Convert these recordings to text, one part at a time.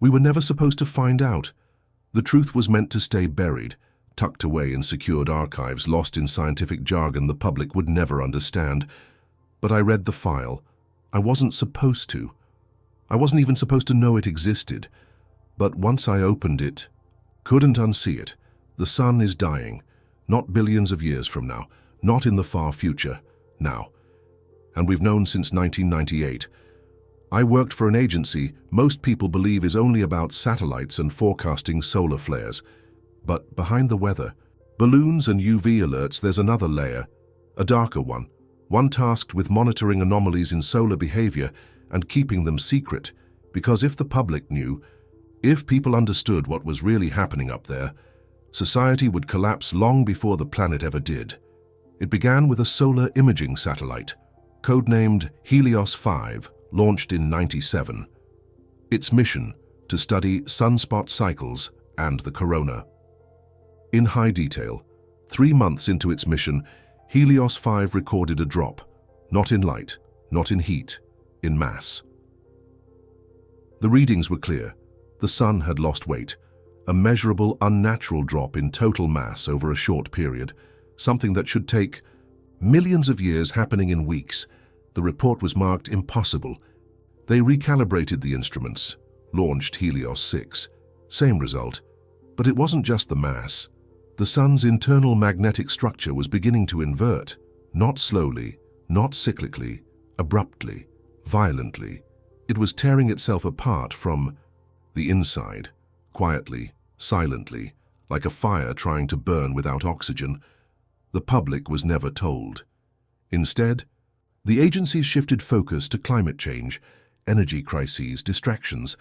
We were never supposed to find out. The truth was meant to stay buried, tucked away in secured archives, lost in scientific jargon the public would never understand. But I read the file. I wasn't supposed to. I wasn't even supposed to know it existed. But once I opened it, couldn't unsee it. The sun is dying, not billions of years from now, not in the far future, now. And we've known since 1998. I worked for an agency most people believe is only about satellites and forecasting solar flares. But behind the weather, balloons and UV alerts, there's another layer, a darker one tasked with monitoring anomalies in solar behavior and keeping them secret, because if the public knew, if people understood what was really happening up there, society would collapse long before the planet ever did. It began with a solar imaging satellite, codenamed Helios 5, launched in '97. Its mission, to study sunspot cycles and the corona. In high detail, 3 months into its mission, Helios 5 recorded a drop, not in light, not in heat, in mass. The readings were clear. The sun had lost weight, a measurable, unnatural drop in total mass over a short period, something that should take millions of years happening in weeks. The report was marked impossible. They recalibrated the instruments, launched Helios 6. Same result, but it wasn't just the mass. The sun's internal magnetic structure was beginning to invert, not slowly, not cyclically, abruptly, violently. It was tearing itself apart from the inside, quietly, silently, like a fire trying to burn without oxygen. The public was never told. Instead, the agencies shifted focus to climate change, energy crises, distractions.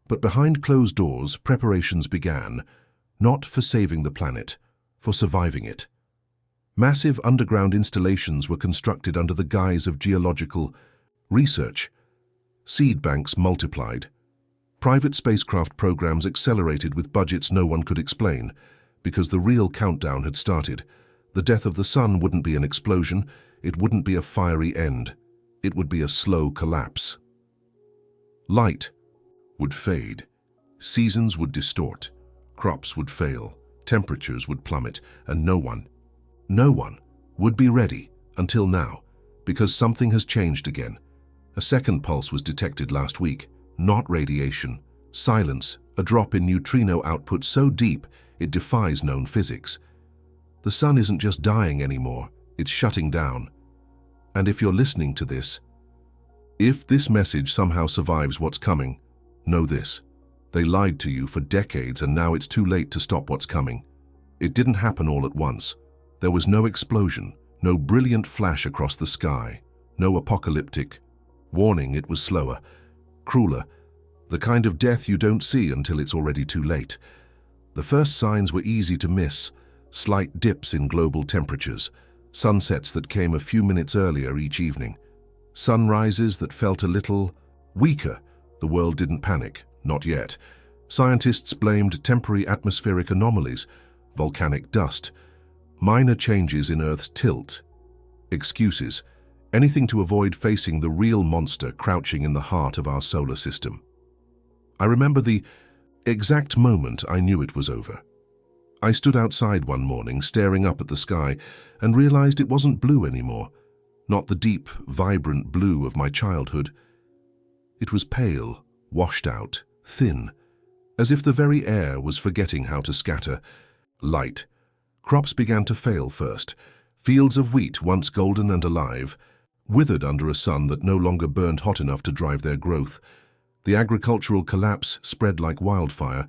But behind closed doors, preparations began, not for saving the planet, for surviving it. Massive underground installations were constructed under the guise of geological research. Seed banks multiplied. Private spacecraft programs accelerated with budgets no one could explain, because the real countdown had started. The death of the sun wouldn't be an explosion, it wouldn't be a fiery end, it would be a slow collapse. Light would fade, seasons would distort, crops would fail, temperatures would plummet, and no one would be ready until now, because something has changed again. A second pulse was detected last week, not radiation, silence, a drop in neutrino output so deep it defies known physics. The sun isn't just dying anymore, it's shutting down. And if you're listening to this, if this message somehow survives what's coming, know this. They lied to you for decades and now it's too late to stop what's coming. It didn't happen all at once. There was no explosion, no brilliant flash across the sky, no apocalyptic warning. It was slower, crueler, the kind of death you don't see until it's already too late. The first signs were easy to miss, slight dips in global temperatures, sunsets that came a few minutes earlier each evening, sunrises that felt a little weaker. The world didn't panic, not yet. Scientists blamed temporary atmospheric anomalies, volcanic dust, minor changes in Earth's tilt. Excuses, anything to avoid facing the real monster crouching in the heart of our solar system. I remember the exact moment I knew it was over. I stood outside one morning, staring up at the sky, and realized it wasn't blue anymore, not the deep, vibrant blue of my childhood. It was pale, washed out, thin, as if the very air was forgetting how to scatter light. Crops began to fail first. Fields of wheat, once golden and alive, withered under a sun that no longer burned hot enough to drive their growth. The agricultural collapse spread like wildfire.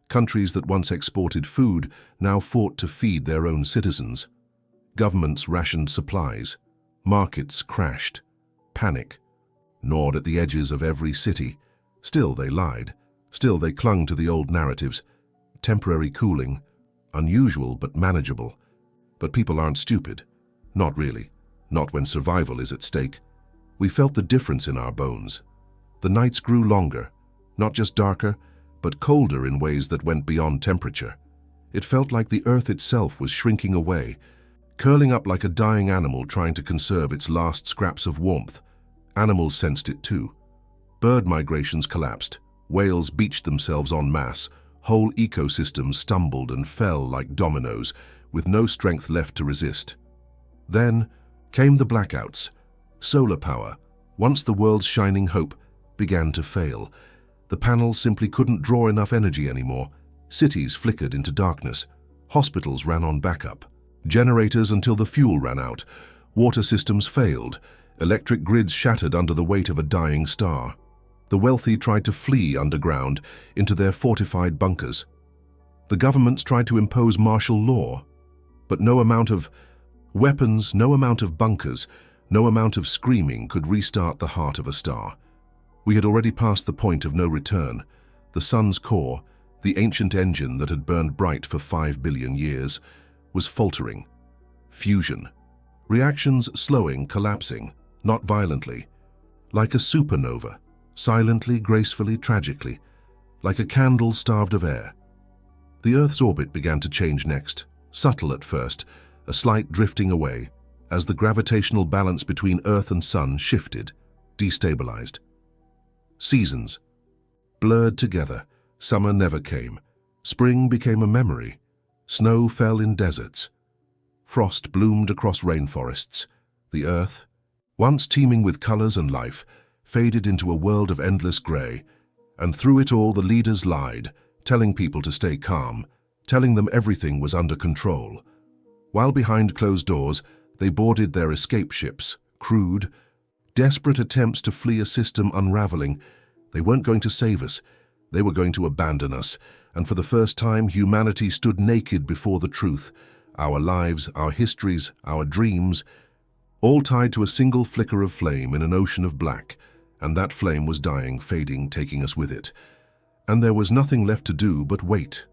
Countries that once exported food now fought to feed their own citizens. Governments rationed supplies. Markets crashed. Panic gnawed at the edges of every city. Still they lied. Still they clung to the old narratives. Temporary cooling, unusual but manageable. But people aren't stupid. Not really. Not when survival is at stake. We felt the difference in our bones. The nights grew longer, not just darker, but colder in ways that went beyond temperature. It felt like the earth itself was shrinking away, curling up like a dying animal trying to conserve its last scraps of warmth. Animals sensed it too. Bird migrations collapsed. Whales beached themselves en masse. Whole ecosystems stumbled and fell like dominoes, with no strength left to resist. Then came the blackouts. Solar power, once the world's shining hope, began to fail. The panels simply couldn't draw enough energy anymore. Cities flickered into darkness. Hospitals ran on backup. Generators until the fuel ran out. Water systems failed. Electric grids shattered under the weight of a dying star. The wealthy tried to flee underground into their fortified bunkers. The governments tried to impose martial law, but no amount of weapons, no amount of bunkers, no amount of screaming could restart the heart of a star. We had already passed the point of no return. The sun's core, the ancient engine that had burned bright for 5 billion years, was faltering. Fusion. Reactions slowing, collapsing, not violently. Like a supernova, silently, gracefully, tragically. Like a candle starved of air. The Earth's orbit began to change next, subtle at first, a slight drifting away, as the gravitational balance between Earth and Sun shifted, destabilized. Seasons. Blurred together. Summer never came. Spring became a memory. Snow fell in deserts. Frost bloomed across rainforests. The Earth, once teeming with colors and life, faded into a world of endless gray. And through it all the leaders lied, telling people to stay calm, telling them everything was under control. While behind closed doors, they boarded their escape ships, crude, desperate attempts to flee a system unraveling. They weren't going to save us. They were going to abandon us, and for the first time humanity stood naked before the truth. Our lives, our histories, our dreams, all tied to a single flicker of flame in an ocean of black, and that flame was dying, fading, taking us with it. And there was nothing left to do but wait,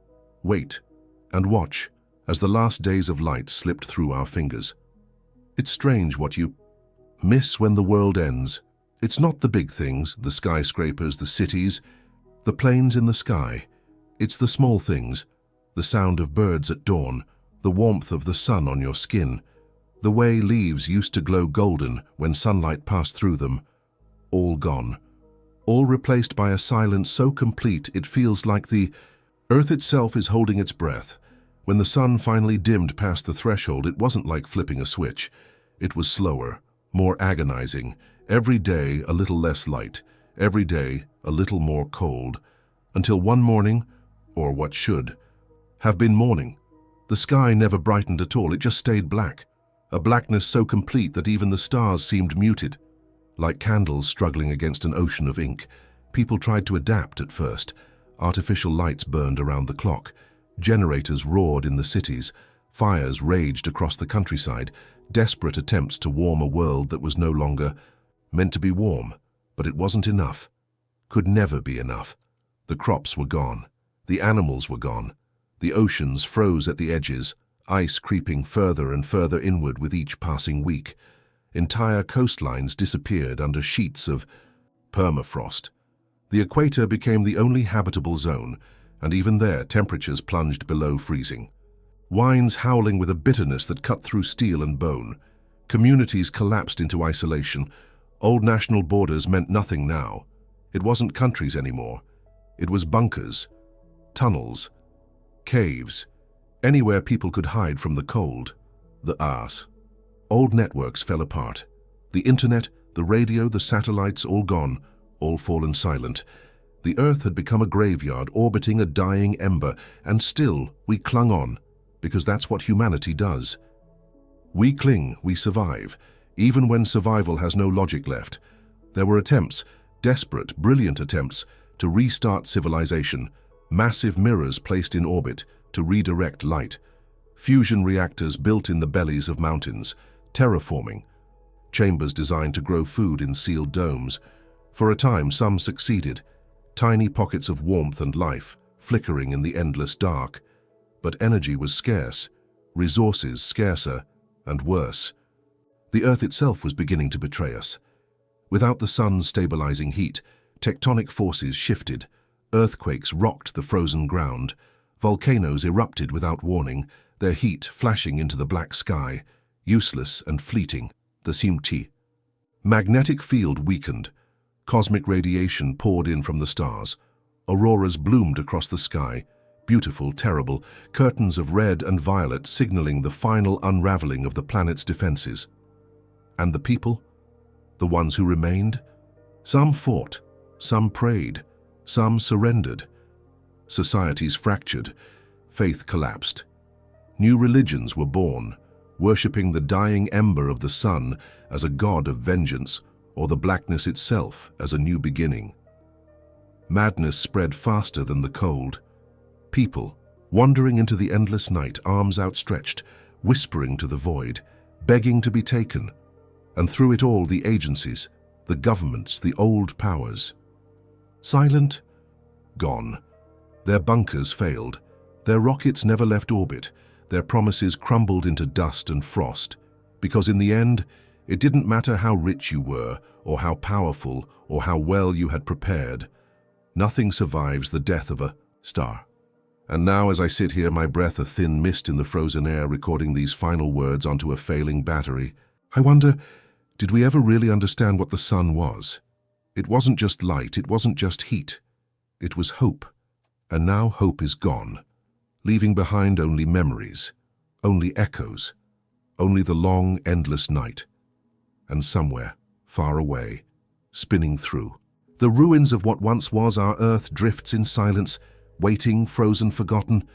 and watch as the last days of light slipped through our fingers. It's strange what you miss when the world ends. It's not the big things, the skyscrapers, the cities, the planes in the sky. It's the small things, the sound of birds at dawn, the warmth of the sun on your skin, the way leaves used to glow golden when sunlight passed through them. All gone, all replaced by a silence so complete it feels like the Earth itself is holding its breath. When the sun finally dimmed past the threshold, it wasn't like flipping a switch. It was slower, more agonizing. Every day a little less light, every day a little more cold, until one morning, or what should have been morning, the sky never brightened at all. It just stayed black, a blackness so complete that even the stars seemed muted. Like candles struggling against an ocean of ink, people tried to adapt at first. Artificial lights burned around the clock. Generators roared in the cities. Fires raged across the countryside. Desperate attempts to warm a world that was no longer meant to be warm. But it wasn't enough. Could never be enough. The crops were gone. The animals were gone. The oceans froze at the edges, ice creeping further and further inward with each passing week. Entire coastlines disappeared under sheets of permafrost. The equator became the only habitable zone, and even there temperatures plunged below freezing. Winds howling with a bitterness that cut through steel and bone. Communities collapsed into isolation. Old national borders meant nothing now. It wasn't countries anymore. It was bunkers, tunnels, caves, anywhere people could hide from the cold, the arse. Old networks fell apart. The internet, the radio, the satellites, all gone, all fallen silent. The Earth had become a graveyard orbiting a dying ember, and still we clung on, because that's what humanity does. We cling, we survive, even when survival has no logic left. There were attempts, desperate, brilliant attempts, to restart civilization, massive mirrors placed in orbit to redirect light, fusion reactors built in the bellies of mountains, terraforming, chambers designed to grow food in sealed domes. For a time, some succeeded, tiny pockets of warmth and life, flickering in the endless dark. But energy was scarce, resources scarcer, and worse. The Earth itself was beginning to betray us. Without the sun's stabilizing heat, tectonic forces shifted, earthquakes rocked the frozen ground, volcanoes erupted without warning, their heat flashing into the black sky, useless and fleeting, the Simti. Magnetic field weakened, cosmic radiation poured in from the stars, Auroras bloomed across the sky, beautiful, terrible, curtains of red and violet signaling the final unraveling of the planet's defenses. And the people? The ones who remained? Some fought, some prayed, some surrendered. Societies fractured, faith collapsed. New religions were born, worshipping the dying ember of the sun as a god of vengeance, or the blackness itself as a new beginning. Madness spread faster than the cold. People, wandering into the endless night, arms outstretched, whispering to the void, begging to be taken. And through it all, the agencies, the governments, the old powers. Silent, gone. Their bunkers failed. Their rockets never left orbit. Their promises crumbled into dust and frost. Because in the end, it didn't matter how rich you were, or how powerful, or how well you had prepared. Nothing survives the death of a star. And now, as I sit here, my breath a thin mist in the frozen air, recording these final words onto a failing battery, I wonder, did we ever really understand what the sun was? It wasn't just light, it wasn't just heat. It was hope. And now hope is gone, leaving behind only memories, only echoes, only the long, endless night. And somewhere, far away, spinning through, the ruins of what once was our Earth drifts in silence, waiting, frozen, forgotten.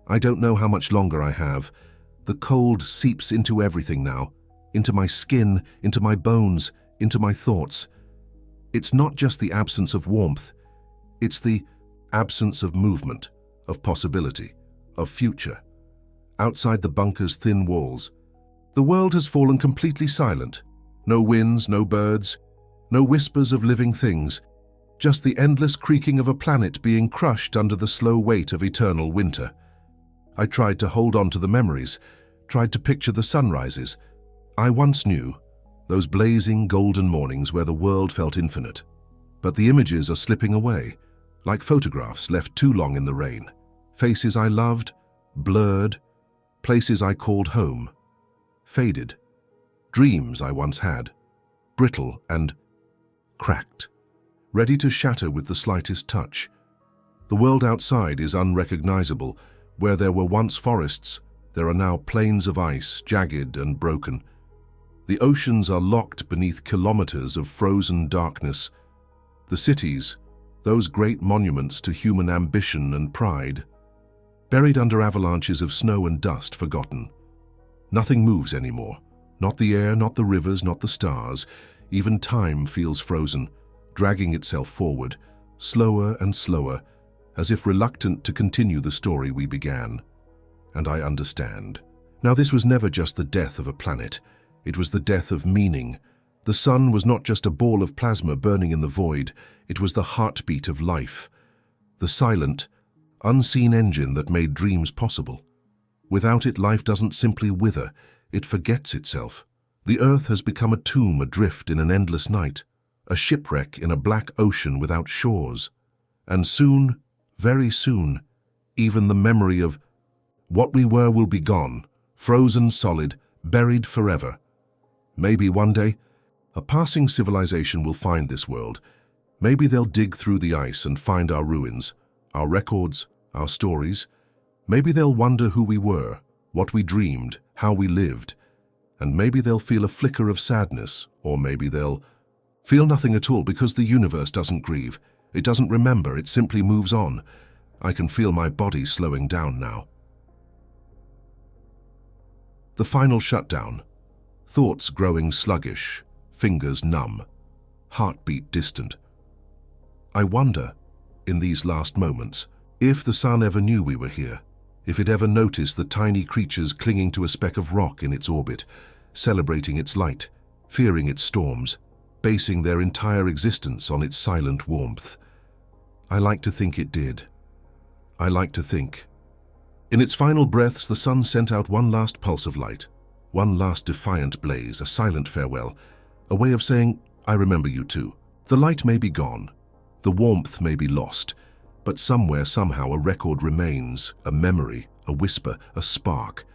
I don't know how much longer I have. The cold seeps into everything now, into my skin, into my bones, into my thoughts. It's not just the absence of warmth, it's the absence of movement, of possibility, of future. Outside the bunker's thin walls, the world has fallen completely silent. No winds, no birds, no whispers of living things, just the endless creaking of a planet being crushed under the slow weight of eternal winter. I tried to hold on to the memories, tried to picture the sunrises I once knew, those blazing golden mornings where the world felt infinite. But the images are slipping away, like photographs left too long in the rain. Faces I loved, blurred, places I called home, faded. Dreams I once had, brittle and cracked, ready to shatter with the slightest touch. The world outside is unrecognizable. Where there were once forests, there are now plains of ice, jagged and broken. The oceans are locked beneath kilometers of frozen darkness. The cities, those great monuments to human ambition and pride, buried under avalanches of snow and dust, forgotten. Nothing moves anymore. Not the air, not the rivers, not the stars. Even time feels frozen, dragging itself forward, slower and slower, as if reluctant to continue the story we began. And I understand. Now, this was never just the death of a planet. It was the death of meaning. The sun was not just a ball of plasma burning in the void. It was the heartbeat of life. The silent, unseen engine that made dreams possible. Without it, life doesn't simply wither. It forgets itself. The earth has become a tomb adrift in an endless night, a shipwreck in a black ocean without shores. And soon, very soon, even the memory of what we were will be gone, frozen solid, buried forever. Maybe one day, a passing civilization will find this world. Maybe they'll dig through the ice and find our ruins, our records, our stories. Maybe they'll wonder who we were, what we dreamed, how we lived. And maybe they'll feel a flicker of sadness, or maybe they'll feel nothing at all because the universe doesn't grieve. It doesn't remember, it simply moves on. I can feel my body slowing down now. The final shutdown. Thoughts growing sluggish, fingers numb, heartbeat distant. I wonder, in these last moments, if the sun ever knew we were here, if it ever noticed the tiny creatures clinging to a speck of rock in its orbit, celebrating its light, fearing its storms, basing their entire existence on its silent warmth. I like to think it did. I like to think. In its final breaths, the sun sent out one last pulse of light, one last defiant blaze, a silent farewell, a way of saying, I remember you too. The light may be gone, the warmth may be lost, but somewhere, somehow, a record remains, a memory, a whisper, a spark,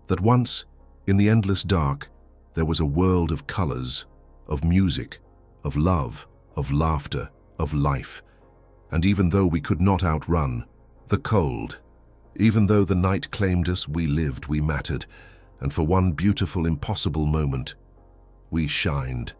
that once, in the endless dark, there was a world of colors, of music, of love, of laughter, of life. And even though we could not outrun the cold, even though the night claimed us, we lived, we mattered, and for one beautiful, impossible moment, we shined.